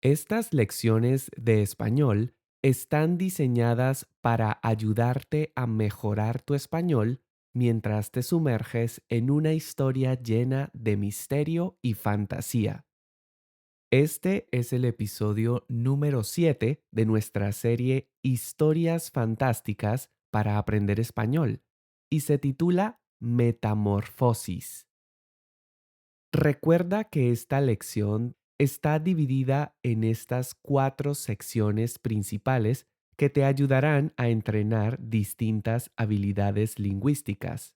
Estas lecciones de español están diseñadas para ayudarte a mejorar tu español mientras te sumerges en una historia llena de misterio y fantasía. Este es el episodio número 7 de nuestra serie Historias Fantásticas para aprender español y se titula Metamorfosis. Recuerda que esta lección está dividida en estas 4 secciones principales que te ayudarán a entrenar distintas habilidades lingüísticas.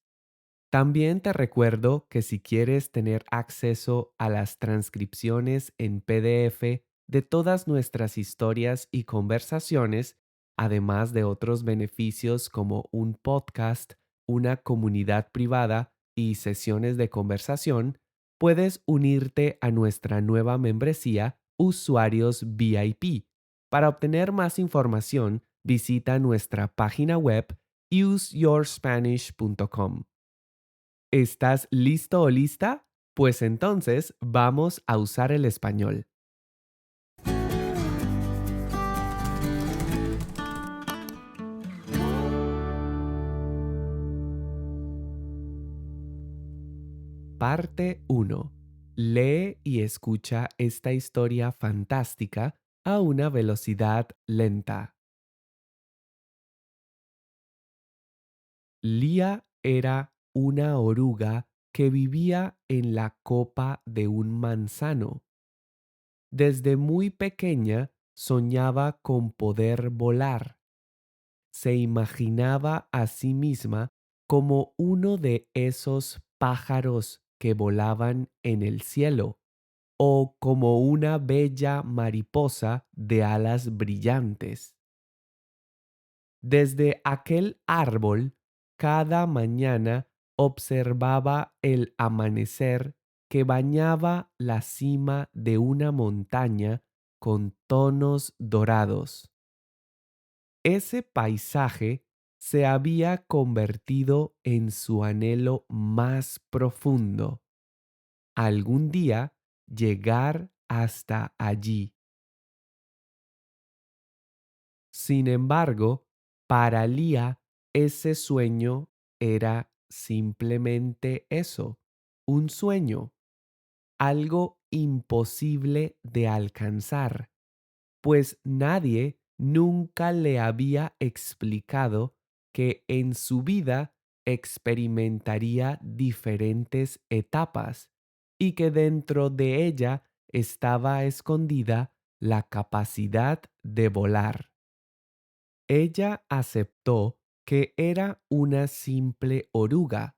También te recuerdo que si quieres tener acceso a las transcripciones en PDF de todas nuestras historias y conversaciones, además de otros beneficios como un podcast, una comunidad privada y sesiones de conversación, puedes unirte a nuestra nueva membresía Usuarios VIP. Para obtener más información, visita nuestra página web useyourspanish.com. ¿Estás listo o lista? Pues entonces vamos a usar el español. Parte uno. Lee y escucha esta historia fantástica a una velocidad lenta. Lía era una oruga que vivía en la copa de un manzano. Desde muy pequeña soñaba con poder volar. Se imaginaba a sí misma como uno de esos pájaros que volaban en el cielo o como una bella mariposa de alas brillantes. Desde aquel árbol, cada mañana observaba el amanecer que bañaba la cima de una montaña con tonos dorados. Ese paisaje se había convertido en su anhelo más profundo. Algún día llegar hasta allí. Sin embargo, para Lía ese sueño era simplemente eso, un sueño, algo imposible de alcanzar, pues nadie nunca le había explicado que en su vida experimentaría diferentes etapas y que dentro de ella estaba escondida la capacidad de volar. Ella aceptó que era una simple oruga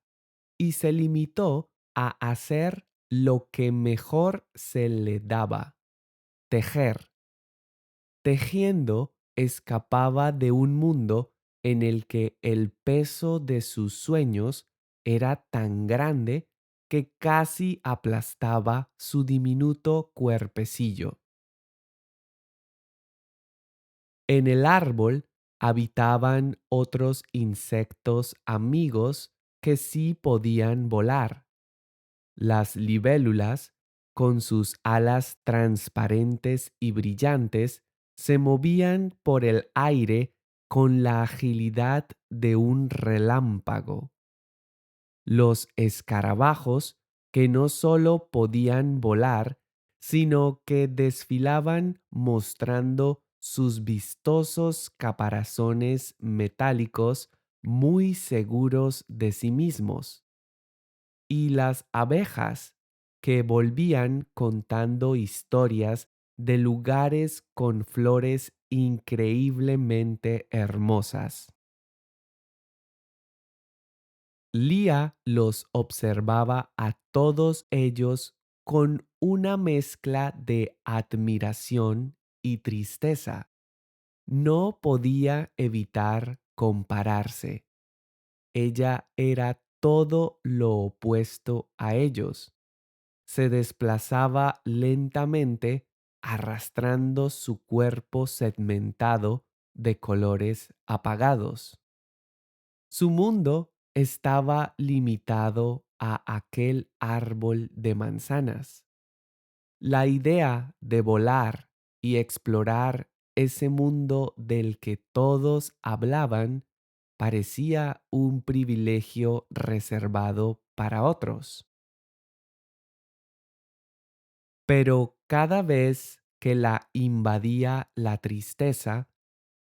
y se limitó a hacer lo que mejor se le daba, tejer. Tejiendo escapaba de un mundo en el que el peso de sus sueños era tan grande que casi aplastaba su diminuto cuerpecillo. En el árbol habitaban otros insectos amigos que sí podían volar. Las libélulas, con sus alas transparentes y brillantes, se movían por el aire con la agilidad de un relámpago. Los escarabajos, que no solo podían volar, sino que desfilaban mostrando sus vistosos caparazones metálicos muy seguros de sí mismos, y las abejas, que volvían contando historias de lugares con flores increíblemente hermosas. Lía los observaba a todos ellos con una mezcla de admiración y tristeza. No podía evitar compararse. Ella era todo lo opuesto a ellos. Se desplazaba lentamente arrastrando su cuerpo segmentado de colores apagados. Su mundo estaba limitado a aquel árbol de manzanas. La idea de volar y explorar ese mundo del que todos hablaban parecía un privilegio reservado para otros. Pero cada vez que la invadía la tristeza,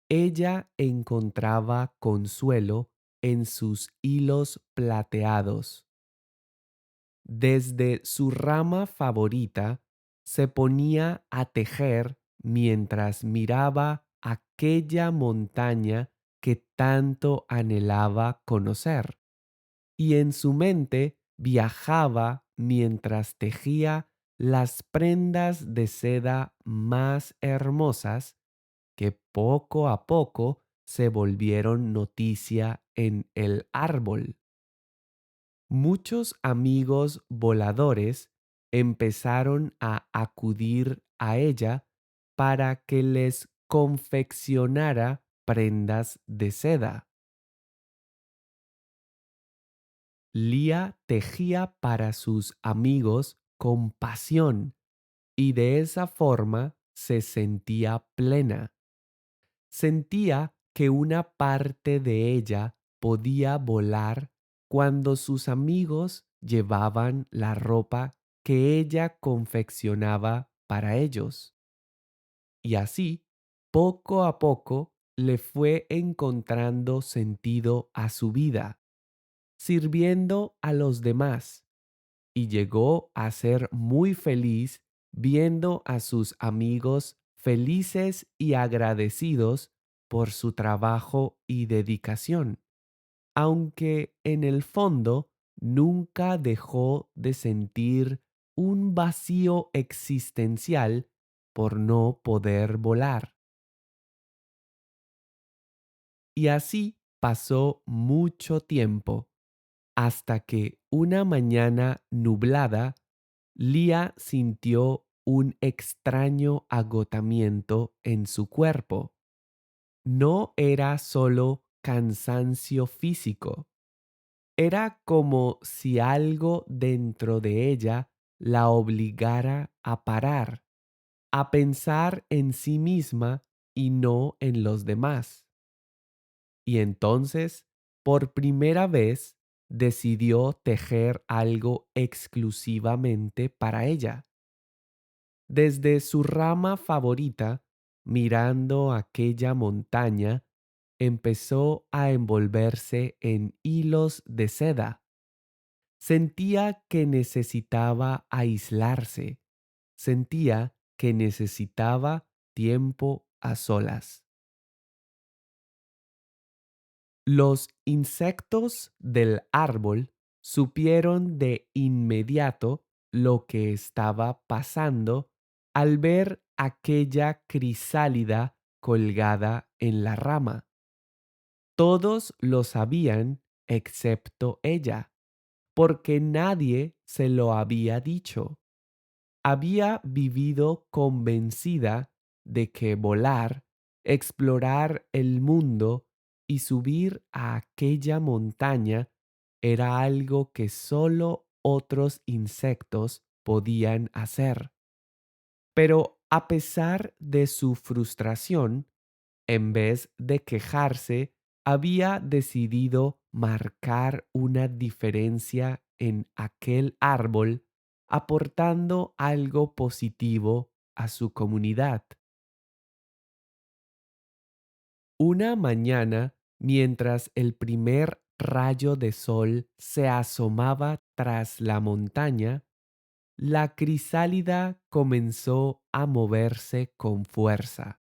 ella encontraba consuelo en sus hilos plateados. Desde su rama favorita se ponía a tejer mientras miraba aquella montaña que tanto anhelaba conocer, y en su mente viajaba mientras tejía las prendas de seda más hermosas que poco a poco se volvieron noticia en el árbol. Muchos amigos voladores empezaron a acudir a ella para que les confeccionara prendas de seda. Lía tejía para sus amigos con pasión y de esa forma se sentía plena. Sentía que una parte de ella podía volar cuando sus amigos llevaban la ropa que ella confeccionaba para ellos. Y así, poco a poco, le fue encontrando sentido a su vida, sirviendo a los demás, y llegó a ser muy feliz viendo a sus amigos felices y agradecidos por su trabajo y dedicación, aunque en el fondo nunca dejó de sentir un vacío existencial por no poder volar. Y así pasó mucho tiempo, hasta que una mañana nublada, Lía sintió un extraño agotamiento en su cuerpo. No era solo cansancio físico, era como si algo dentro de ella la obligara a parar, a pensar en sí misma y no en los demás. Y entonces, por primera vez, decidió tejer algo exclusivamente para ella. Desde su rama favorita, mirando aquella montaña, empezó a envolverse en hilos de seda. Sentía que necesitaba aislarse, sentía que necesitaba tiempo a solas. Los insectos del árbol supieron de inmediato lo que estaba pasando al ver aquella crisálida colgada en la rama. Todos lo sabían excepto ella, porque nadie se lo había dicho. Había vivido convencida de que volar, explorar el mundo y subir a aquella montaña era algo que solo otros insectos podían hacer. Pero a pesar de su frustración, en vez de quejarse, había decidido marcar una diferencia en aquel árbol, aportando algo positivo a su comunidad. Una mañana, mientras el primer rayo de sol se asomaba tras la montaña, la crisálida comenzó a moverse con fuerza.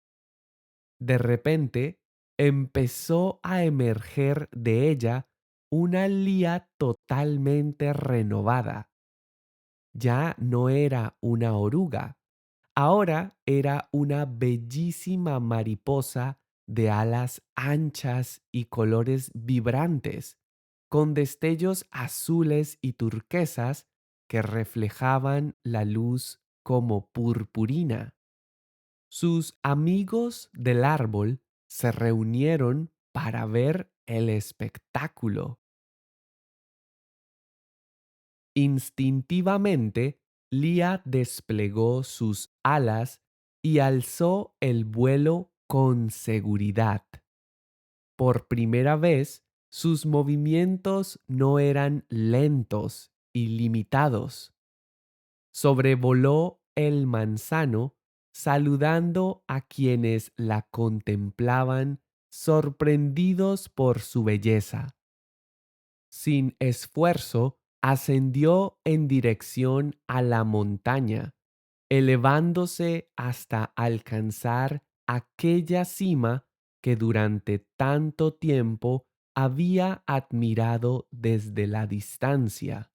De repente, empezó a emerger de ella una Lía totalmente renovada. Ya no era una oruga, ahora era una bellísima mariposa de alas anchas y colores vibrantes, con destellos azules y turquesas que reflejaban la luz como purpurina. Sus amigos del árbol se reunieron para ver el espectáculo. Instintivamente, Lía desplegó sus alas y alzó el vuelo con seguridad. Por primera vez, sus movimientos no eran lentos y limitados. Sobrevoló el manzano, saludando a quienes la contemplaban, sorprendidos por su belleza. Sin esfuerzo, ascendió en dirección a la montaña, elevándose hasta alcanzar aquella cima que durante tanto tiempo había admirado desde la distancia.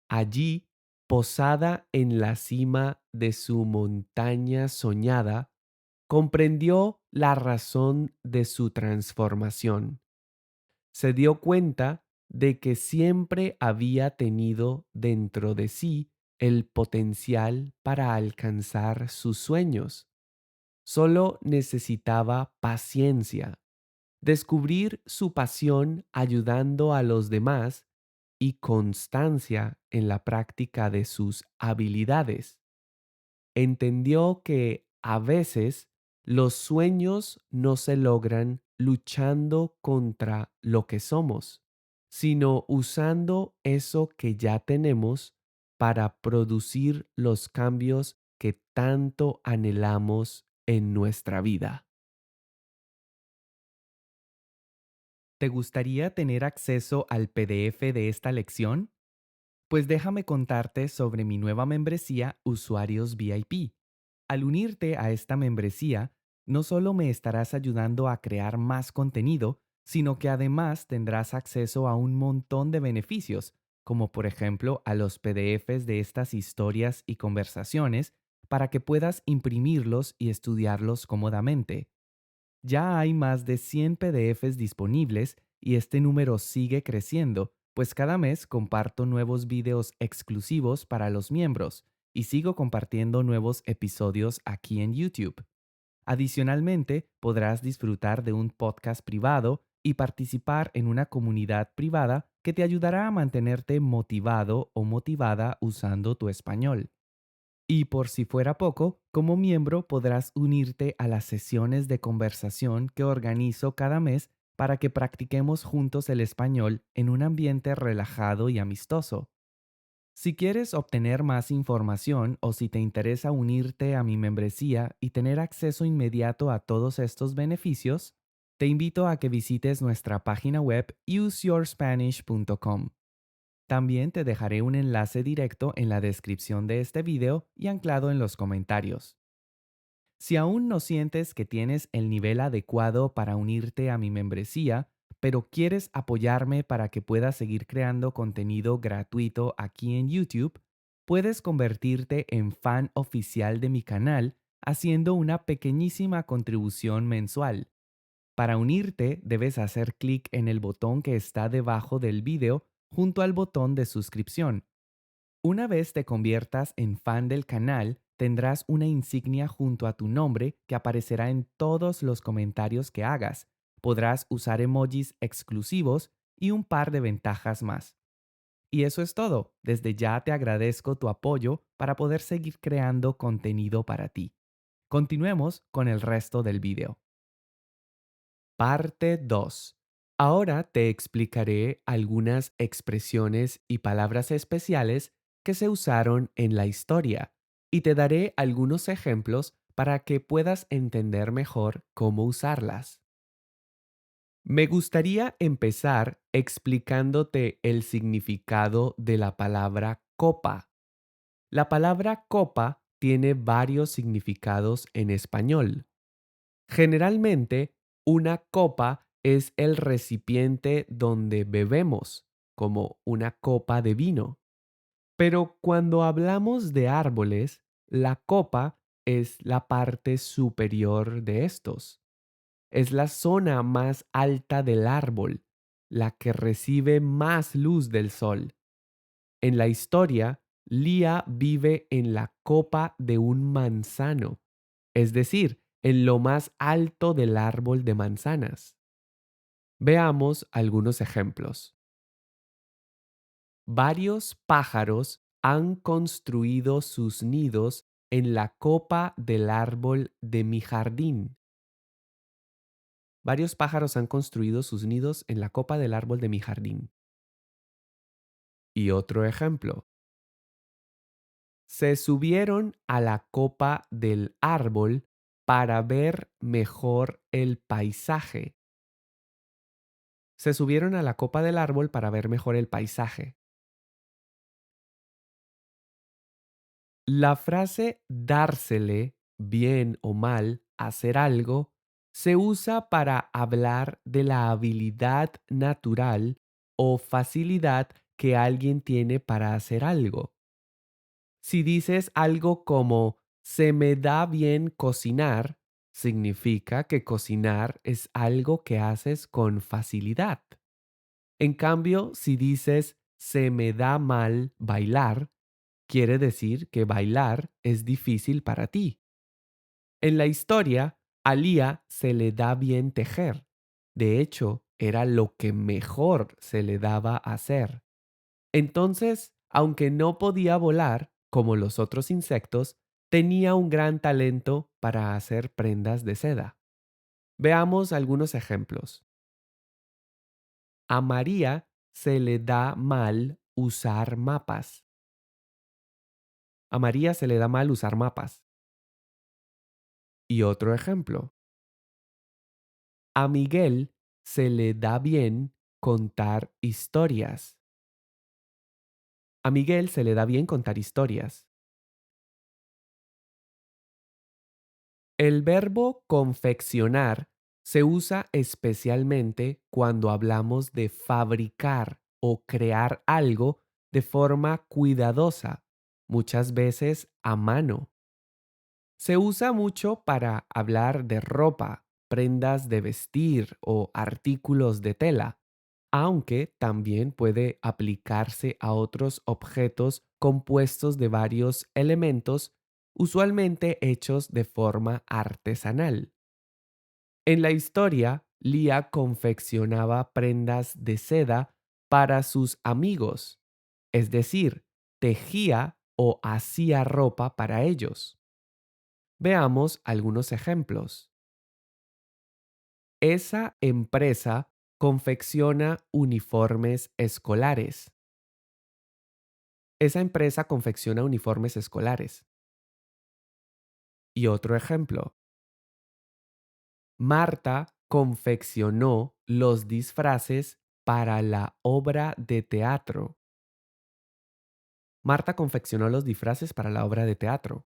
Allí, posada en la cima de su montaña soñada, comprendió la razón de su transformación. Se dio cuenta de que siempre había tenido dentro de sí el potencial para alcanzar sus sueños. Solo necesitaba paciencia, descubrir su pasión ayudando a los demás y constancia en la práctica de sus habilidades. Entendió que a veces los sueños no se logran luchando contra lo que somos, sino usando eso que ya tenemos para producir los cambios que tanto anhelamos en nuestra vida. ¿Te gustaría tener acceso al PDF de esta lección? Pues déjame contarte sobre mi nueva membresía Usuarios VIP. Al unirte a esta membresía, no solo me estarás ayudando a crear más contenido, sino que además tendrás acceso a un montón de beneficios, como por ejemplo a los PDFs de estas historias y conversaciones, para que puedas imprimirlos y estudiarlos cómodamente. Ya hay más de 100 PDFs disponibles y este número sigue creciendo, pues cada mes comparto nuevos videos exclusivos para los miembros y sigo compartiendo nuevos episodios aquí en YouTube. Adicionalmente, podrás disfrutar de un podcast privado y participar en una comunidad privada que te ayudará a mantenerte motivado o motivada usando tu español. Y por si fuera poco, como miembro podrás unirte a las sesiones de conversación que organizo cada mes para que practiquemos juntos el español en un ambiente relajado y amistoso. Si quieres obtener más información o si te interesa unirte a mi membresía y tener acceso inmediato a todos estos beneficios, te invito a que visites nuestra página web useyourspanish.com. También te dejaré un enlace directo en la descripción de este video y anclado en los comentarios. Si aún no sientes que tienes el nivel adecuado para unirte a mi membresía, pero quieres apoyarme para que pueda seguir creando contenido gratuito aquí en YouTube, puedes convertirte en fan oficial de mi canal haciendo una pequeñísima contribución mensual. Para unirte, debes hacer clic en el botón que está debajo del video junto al botón de suscripción. Una vez te conviertas en fan del canal, tendrás una insignia junto a tu nombre que aparecerá en todos los comentarios que hagas. Podrás usar emojis exclusivos y un par de ventajas más. Y eso es todo. Desde ya te agradezco tu apoyo para poder seguir creando contenido para ti. Continuemos con el resto del video. Parte 2. Ahora te explicaré algunas expresiones y palabras especiales que se usaron en la historia y te daré algunos ejemplos para que puedas entender mejor cómo usarlas. Me gustaría empezar explicándote el significado de la palabra copa. La palabra copa tiene varios significados en español. Generalmente, una copa es el recipiente donde bebemos, como una copa de vino. Pero cuando hablamos de árboles, la copa es la parte superior de estos. Es la zona más alta del árbol, la que recibe más luz del sol. En la historia, Lía vive en la copa de un manzano, es decir, en lo más alto del árbol de manzanas. Veamos algunos ejemplos. Varios pájaros han construido sus nidos en la copa del árbol de mi jardín. Varios pájaros han construido sus nidos en la copa del árbol de mi jardín. Y otro ejemplo. Se subieron a la copa del árbol para ver mejor el paisaje. Se subieron a la copa del árbol para ver mejor el paisaje. La frase dársele, bien o mal, hacer algo, se usa para hablar de la habilidad natural o facilidad que alguien tiene para hacer algo. Si dices algo como se me da bien cocinar, significa que cocinar es algo que haces con facilidad. En cambio, si dices se me da mal bailar, quiere decir que bailar es difícil para ti. En la historia, a Lía se le da bien tejer. De hecho, era lo que mejor se le daba hacer. Entonces, aunque no podía volar como los otros insectos, tenía un gran talento para hacer prendas de seda. Veamos algunos ejemplos. A María se le da mal usar mapas. A María se le da mal usar mapas. Y otro ejemplo. A Miguel se le da bien contar historias. A Miguel se le da bien contar historias. El verbo confeccionar se usa especialmente cuando hablamos de fabricar o crear algo de forma cuidadosa, muchas veces a mano. Se usa mucho para hablar de ropa, prendas de vestir o artículos de tela, aunque también puede aplicarse a otros objetos compuestos de varios elementos, usualmente hechos de forma artesanal. En la historia, Lía confeccionaba prendas de seda para sus amigos, es decir, tejía o hacía ropa para ellos. Veamos algunos ejemplos. Esa empresa confecciona uniformes escolares. Esa empresa confecciona uniformes escolares. Y otro ejemplo. Marta confeccionó los disfraces para la obra de teatro. Marta confeccionó los disfraces para la obra de teatro.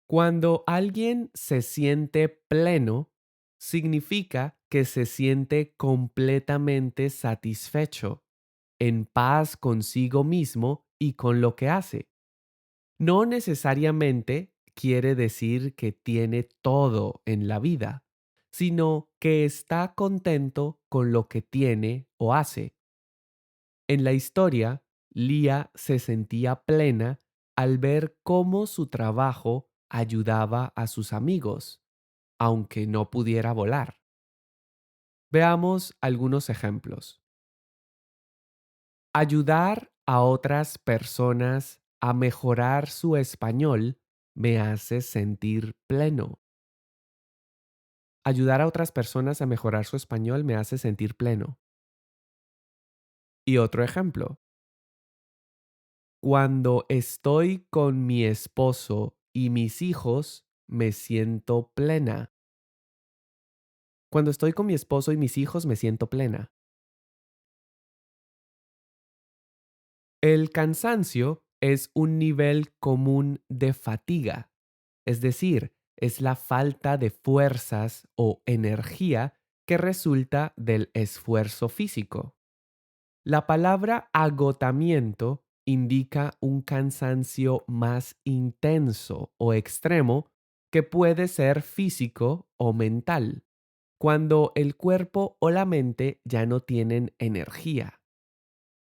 Cuando alguien se siente pleno, significa que se siente completamente satisfecho, en paz consigo mismo y con lo que hace. No necesariamente quiere decir que tiene todo en la vida, sino que está contento con lo que tiene o hace. En la historia, Lía se sentía plena al ver cómo su trabajo ayudaba a sus amigos, aunque no pudiera volar. Veamos algunos ejemplos. Ayudar a otras personas a mejorar su español me hace sentir pleno. Ayudar a otras personas a mejorar su español me hace sentir pleno. Y otro ejemplo. Cuando estoy con mi esposo y mis hijos, me siento plena. Cuando estoy con mi esposo y mis hijos, me siento plena. El cansancio es un nivel común de fatiga, es decir, es la falta de fuerzas o energía que resulta del esfuerzo físico. La palabra agotamiento indica un cansancio más intenso o extremo que puede ser físico o mental, cuando el cuerpo o la mente ya no tienen energía.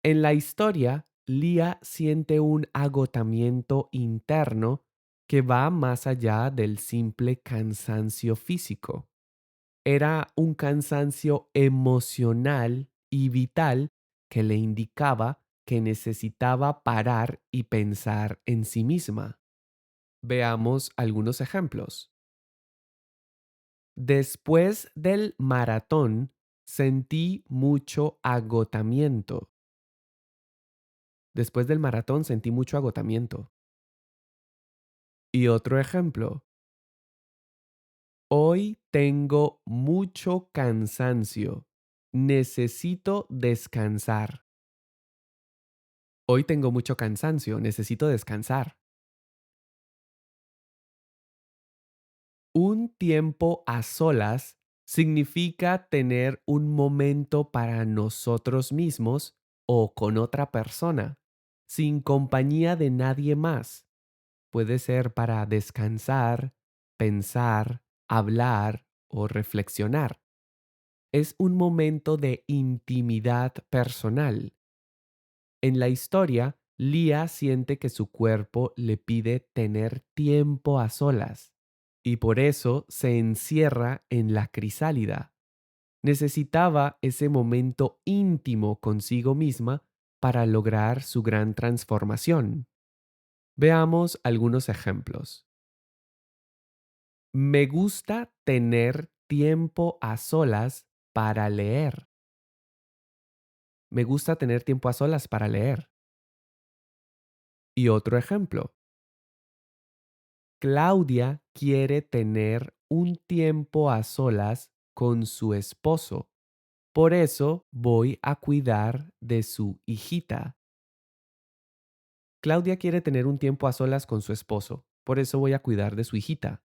En la historia, Lía siente un agotamiento interno que va más allá del simple cansancio físico. Era un cansancio emocional y vital que le indicaba que necesitaba parar y pensar en sí misma. Veamos algunos ejemplos. Después del maratón, sentí mucho agotamiento. Después del maratón sentí mucho agotamiento. Y otro ejemplo. Hoy tengo mucho cansancio. Necesito descansar. Hoy tengo mucho cansancio. Necesito descansar. Un tiempo a solas significa tener un momento para nosotros mismos o con otra persona, sin compañía de nadie más. Puede ser para descansar, pensar, hablar o reflexionar. Es un momento de intimidad personal. En la historia, Lía siente que su cuerpo le pide tener tiempo a solas y por eso se encierra en la crisálida. Necesitaba ese momento íntimo consigo misma para lograr su gran transformación. Veamos algunos ejemplos. Me gusta tener tiempo a solas para leer. Me gusta tener tiempo a solas para leer. Y otro ejemplo. Claudia quiere tener un tiempo a solas con su esposo. Por eso voy a cuidar de su hijita. Claudia quiere tener un tiempo a solas con su esposo. Por eso voy a cuidar de su hijita.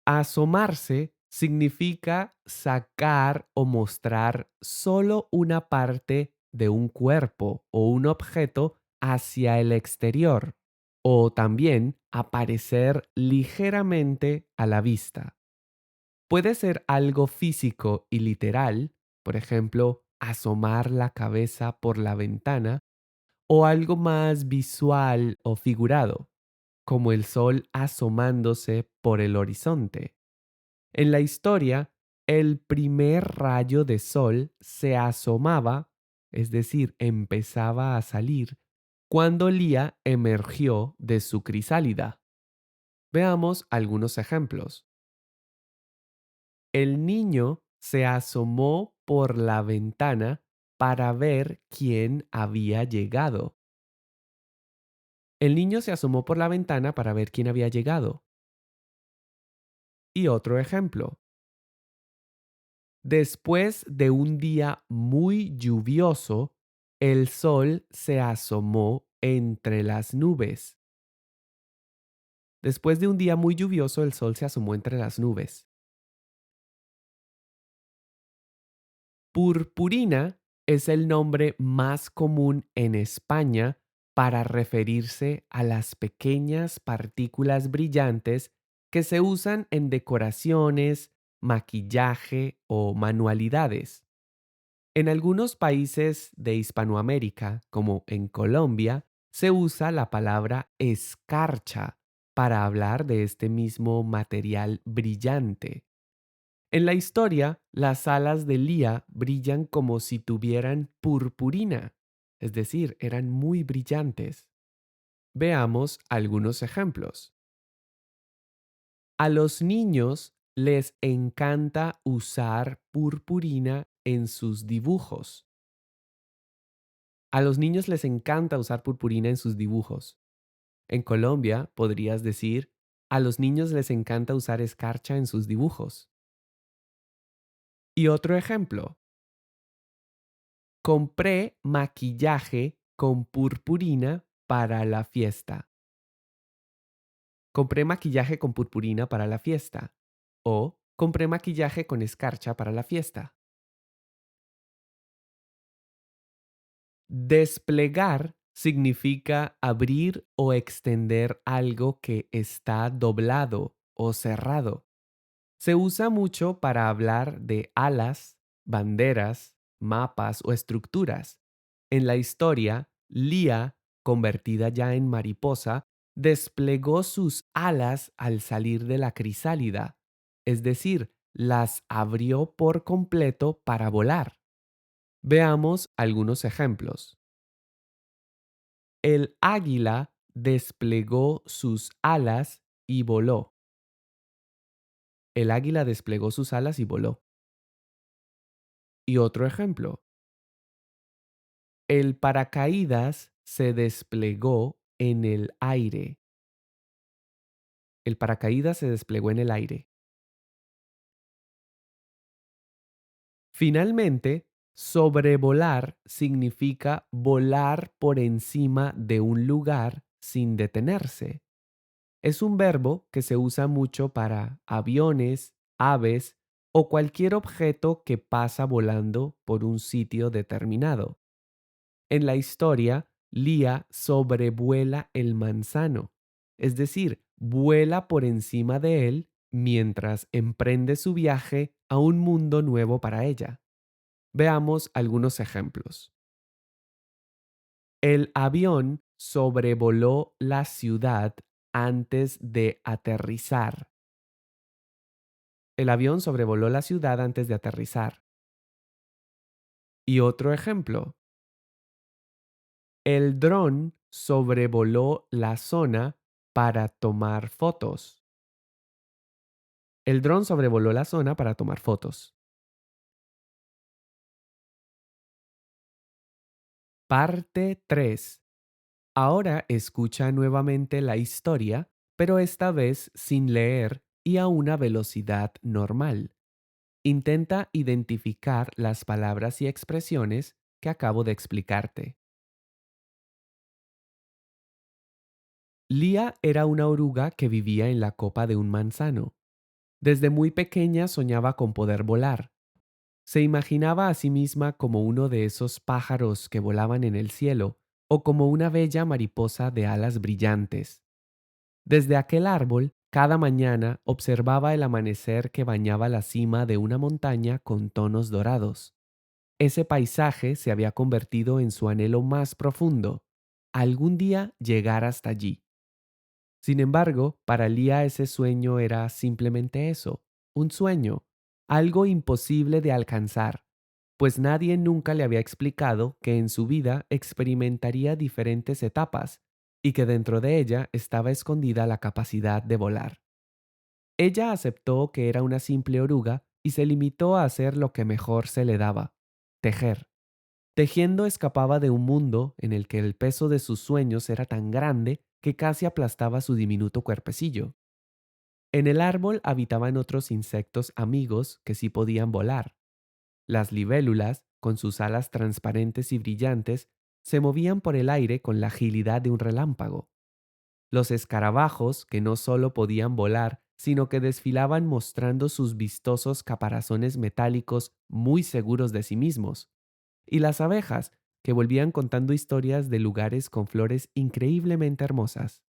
Asomarse significa sacar o mostrar solo una parte de un cuerpo o un objeto hacia el exterior, o también aparecer ligeramente a la vista. Puede ser algo físico y literal, por ejemplo, asomar la cabeza por la ventana, o algo más visual o figurado, como el sol asomándose por el horizonte. En la historia, el primer rayo de sol se asomaba, es decir, empezaba a salir, cuando Lía emergió de su crisálida. Veamos algunos ejemplos. El niño se asomó por la ventana para ver quién había llegado. El niño se asomó por la ventana para ver quién había llegado. Y otro ejemplo. Después de un día muy lluvioso, el sol se asomó entre las nubes. Después de un día muy lluvioso, el sol se asomó entre las nubes. Purpurina es el nombre más común en España para referirse a las pequeñas partículas brillantes que se usan en decoraciones, maquillaje o manualidades. En algunos países de Hispanoamérica, como en Colombia, se usa la palabra escarcha para hablar de este mismo material brillante. En la historia, las alas de Lía brillan como si tuvieran purpurina, es decir, eran muy brillantes. Veamos algunos ejemplos. A los niños les encanta usar purpurina en sus dibujos. A los niños les encanta usar purpurina en sus dibujos. En Colombia podrías decir, a los niños les encanta usar escarcha en sus dibujos. Y otro ejemplo, compré maquillaje con purpurina para la fiesta. Compré maquillaje con purpurina para la fiesta. O compré maquillaje con escarcha para la fiesta. Desplegar significa abrir o extender algo que está doblado o cerrado. Se usa mucho para hablar de alas, banderas, mapas o estructuras. En la historia, Lía, convertida ya en mariposa, desplegó sus alas al salir de la crisálida, es decir, las abrió por completo para volar. Veamos algunos ejemplos. El águila desplegó sus alas y voló. El águila desplegó sus alas y voló. Y otro ejemplo. El paracaídas se desplegó en el aire. El paracaídas se desplegó en el aire. Finalmente, sobrevolar significa volar por encima de un lugar sin detenerse. Es un verbo que se usa mucho para aviones, aves o cualquier objeto que pasa volando por un sitio determinado. En la historia, Lía sobrevuela el manzano, es decir, vuela por encima de él mientras emprende su viaje a un mundo nuevo para ella. Veamos algunos ejemplos. El avión sobrevoló la ciudad antes de aterrizar. El avión sobrevoló la ciudad antes de aterrizar. Y otro ejemplo. El dron sobrevoló la zona para tomar fotos. El dron sobrevoló la zona para tomar fotos. Parte 3. Ahora escucha nuevamente la historia, pero esta vez sin leer y a una velocidad normal. Intenta identificar las palabras y expresiones que acabo de explicarte. Lía era una oruga que vivía en la copa de un manzano. Desde muy pequeña soñaba con poder volar. Se imaginaba a sí misma como uno de esos pájaros que volaban en el cielo o como una bella mariposa de alas brillantes. Desde aquel árbol, cada mañana observaba el amanecer que bañaba la cima de una montaña con tonos dorados. Ese paisaje se había convertido en su anhelo más profundo, algún día llegar hasta allí. Sin embargo, para Lía ese sueño era simplemente eso, un sueño, algo imposible de alcanzar, pues nadie nunca le había explicado que en su vida experimentaría diferentes etapas y que dentro de ella estaba escondida la capacidad de volar. Ella aceptó que era una simple oruga y se limitó a hacer lo que mejor se le daba, tejer. Tejiendo escapaba de un mundo en el que el peso de sus sueños era tan grande que casi aplastaba su diminuto cuerpecillo. En el árbol habitaban otros insectos amigos que sí podían volar. Las libélulas, con sus alas transparentes y brillantes, se movían por el aire con la agilidad de un relámpago. Los escarabajos, que no solo podían volar, sino que desfilaban mostrando sus vistosos caparazones metálicos muy seguros de sí mismos. Y las abejas, que volvían contando historias de lugares con flores increíblemente hermosas.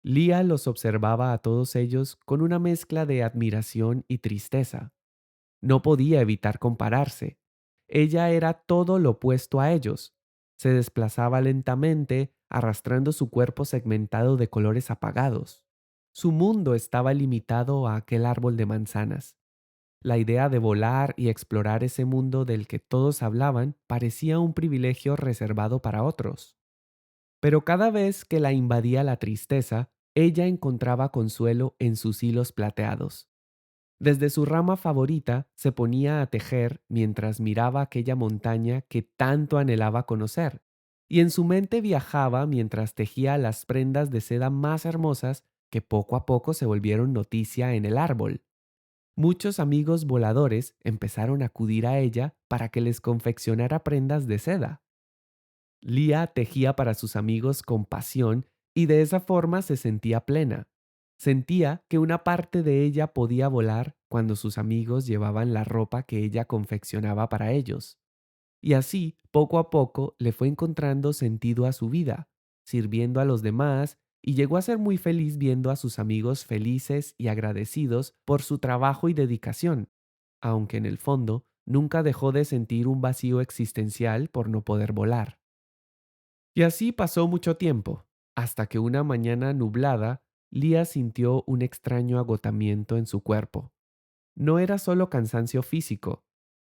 Lía los observaba a todos ellos con una mezcla de admiración y tristeza. No podía evitar compararse. Ella era todo lo opuesto a ellos. Se desplazaba lentamente, arrastrando su cuerpo segmentado de colores apagados. Su mundo estaba limitado a aquel árbol de manzanas. La idea de volar y explorar ese mundo del que todos hablaban parecía un privilegio reservado para otros. Pero cada vez que la invadía la tristeza, ella encontraba consuelo en sus hilos plateados. Desde su rama favorita se ponía a tejer mientras miraba aquella montaña que tanto anhelaba conocer, y en su mente viajaba mientras tejía las prendas de seda más hermosas que poco a poco se volvieron noticia en el árbol. Muchos amigos voladores empezaron a acudir a ella para que les confeccionara prendas de seda. Lía tejía para sus amigos con pasión y de esa forma se sentía plena. Sentía que una parte de ella podía volar cuando sus amigos llevaban la ropa que ella confeccionaba para ellos. Y así, poco a poco, le fue encontrando sentido a su vida, sirviendo a los demás, y llegó a ser muy feliz viendo a sus amigos felices y agradecidos por su trabajo y dedicación, aunque en el fondo nunca dejó de sentir un vacío existencial por no poder volar. Y así pasó mucho tiempo, hasta que una mañana nublada, Lía sintió un extraño agotamiento en su cuerpo. No era solo cansancio físico,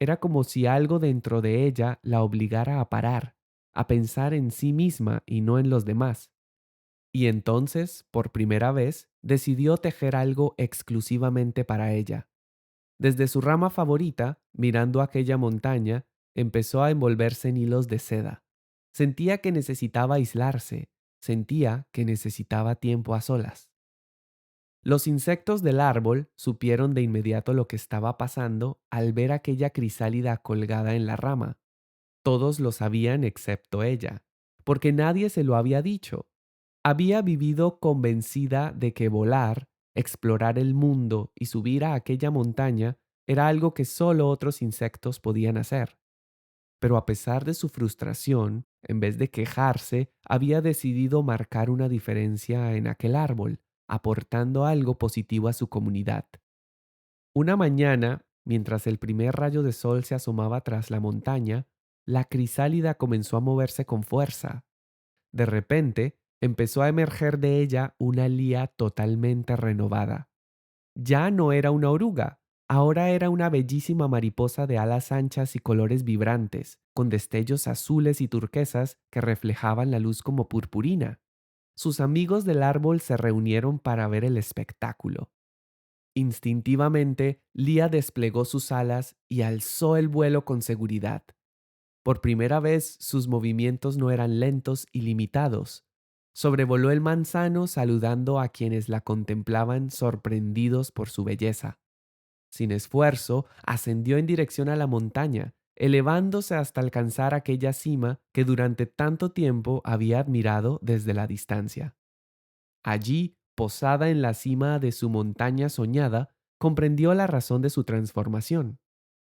era como si algo dentro de ella la obligara a parar, a pensar en sí misma y no en los demás. Y entonces, por primera vez, decidió tejer algo exclusivamente para ella. Desde su rama favorita, mirando aquella montaña, empezó a envolverse en hilos de seda. Sentía que necesitaba aislarse, sentía que necesitaba tiempo a solas. Los insectos del árbol supieron de inmediato lo que estaba pasando al ver aquella crisálida colgada en la rama. Todos lo sabían excepto ella, porque nadie se lo había dicho. Había vivido convencida de que volar, explorar el mundo y subir a aquella montaña era algo que solo otros insectos podían hacer. Pero a pesar de su frustración, en vez de quejarse, había decidido marcar una diferencia en aquel árbol, aportando algo positivo a su comunidad. Una mañana, mientras el primer rayo de sol se asomaba tras la montaña, la crisálida comenzó a moverse con fuerza. De repente, empezó a emerger de ella una Lía totalmente renovada. Ya no era una oruga, ahora era una bellísima mariposa de alas anchas y colores vibrantes, con destellos azules y turquesas que reflejaban la luz como purpurina. Sus amigos del árbol se reunieron para ver el espectáculo. Instintivamente, Lía desplegó sus alas y alzó el vuelo con seguridad. Por primera vez, sus movimientos no eran lentos y limitados. Sobrevoló el manzano saludando a quienes la contemplaban sorprendidos por su belleza. Sin esfuerzo, ascendió en dirección a la montaña, elevándose hasta alcanzar aquella cima que durante tanto tiempo había admirado desde la distancia. Allí, posada en la cima de su montaña soñada, comprendió la razón de su transformación.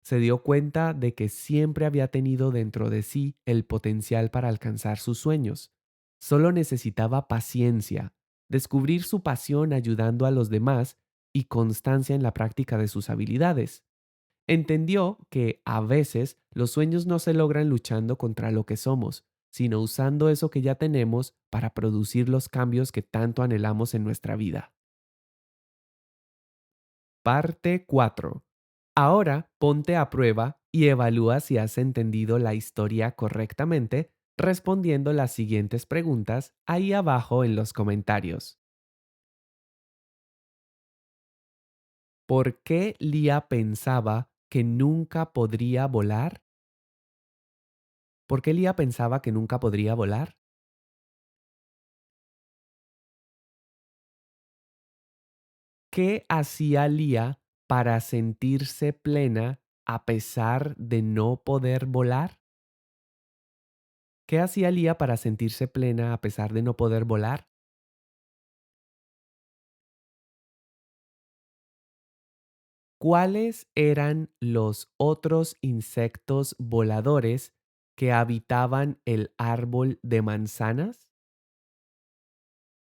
Se dio cuenta de que siempre había tenido dentro de sí el potencial para alcanzar sus sueños. Solo necesitaba paciencia, descubrir su pasión ayudando a los demás y constancia en la práctica de sus habilidades. Entendió que a veces los sueños no se logran luchando contra lo que somos, sino usando eso que ya tenemos para producir los cambios que tanto anhelamos en nuestra vida. Parte 4. Ahora ponte a prueba y evalúa si has entendido la historia correctamente respondiendo las siguientes preguntas ahí abajo en los comentarios. ¿Por qué Lía pensaba que nunca podría volar? ¿Por qué Lía pensaba que nunca podría volar? ¿Qué hacía Lía para sentirse plena a pesar de no poder volar? ¿Qué hacía Lía para sentirse plena a pesar de no poder volar? ¿Cuáles eran los otros insectos voladores que habitaban el árbol de manzanas?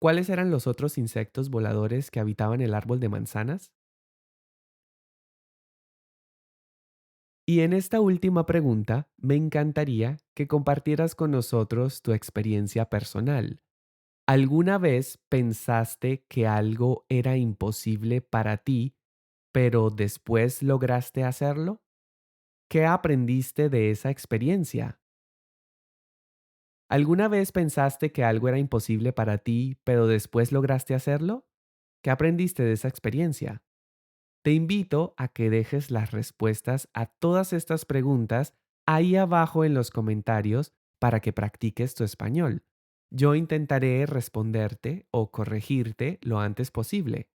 ¿Cuáles eran los otros insectos voladores que habitaban el árbol de manzanas? Y en esta última pregunta, me encantaría que compartieras con nosotros tu experiencia personal. ¿Alguna vez pensaste que algo era imposible para ti, pero después lograste hacerlo? ¿Qué aprendiste de esa experiencia? ¿Alguna vez pensaste que algo era imposible para ti, pero después lograste hacerlo? ¿Qué aprendiste de esa experiencia? Te invito a que dejes las respuestas a todas estas preguntas ahí abajo en los comentarios para que practiques tu español. Yo intentaré responderte o corregirte lo antes posible.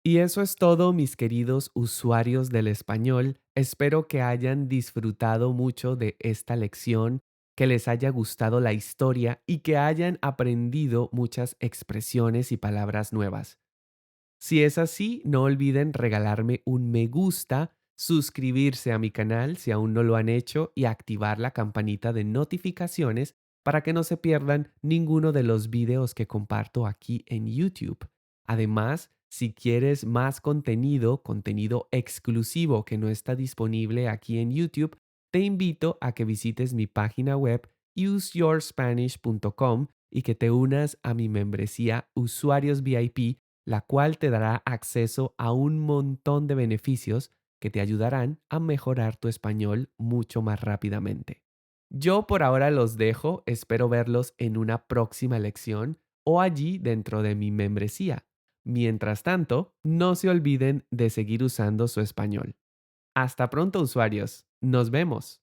Y eso es todo, mis queridos usuarios del español. Espero que hayan disfrutado mucho de esta lección, que les haya gustado la historia y que hayan aprendido muchas expresiones y palabras nuevas. Si es así, no olviden regalarme un me gusta, suscribirse a mi canal si aún no lo han hecho y activar la campanita de notificaciones para que no se pierdan ninguno de los videos que comparto aquí en YouTube. Además, si quieres más contenido, contenido exclusivo que no está disponible aquí en YouTube, te invito a que visites mi página web useyourspanish.com y que te unas a mi membresía Usuarios VIP, la cual te dará acceso a un montón de beneficios que te ayudarán a mejorar tu español mucho más rápidamente. Yo por ahora los dejo, espero verlos en una próxima lección o allí dentro de mi membresía. Mientras tanto, no se olviden de seguir usando su español. Hasta pronto, usuarios. Nos vemos.